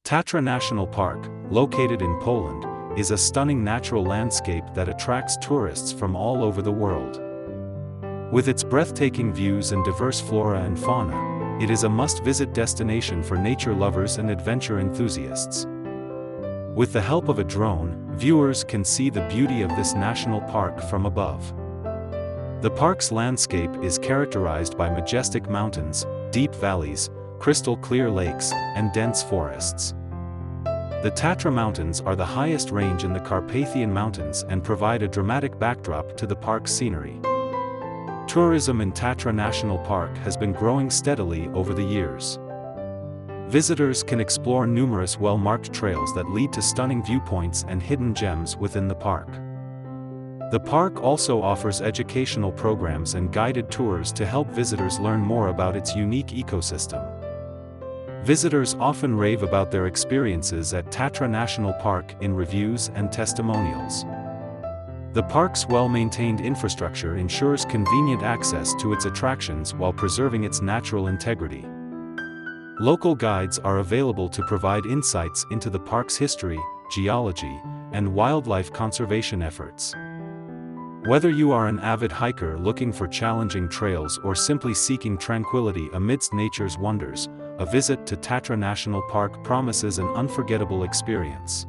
Tatra National Park, located in Poland, is a stunning natural landscape that attracts tourists from all over the world. With its breathtaking views and diverse flora and fauna, it is a must-visit destination for nature lovers and adventure enthusiasts. With the help of a drone, viewers can see the beauty of this national park from above. The park's landscape is characterized by majestic mountains, deep valleys, crystal-clear lakes, and dense forests. The Tatra Mountains are the highest range in the Carpathian Mountains and provide a dramatic backdrop to the park's scenery. Tourism in Tatra National Park has been growing steadily over the years. Visitors can explore numerous well-marked trails that lead to stunning viewpoints and hidden gems within the park. The park also offers educational programs and guided tours to help visitors learn more about its unique ecosystem. Visitors often rave about their experiences at Tatra National Park in reviews and testimonials. The park's well-maintained infrastructure ensures convenient access to its attractions while preserving its natural integrity. Local guides are available to provide insights into the park's history, geology, and wildlife conservation efforts. Whether you are an avid hiker looking for challenging trails or simply seeking tranquility amidst nature's wonders, a visit to Tatra National Park promises an unforgettable experience.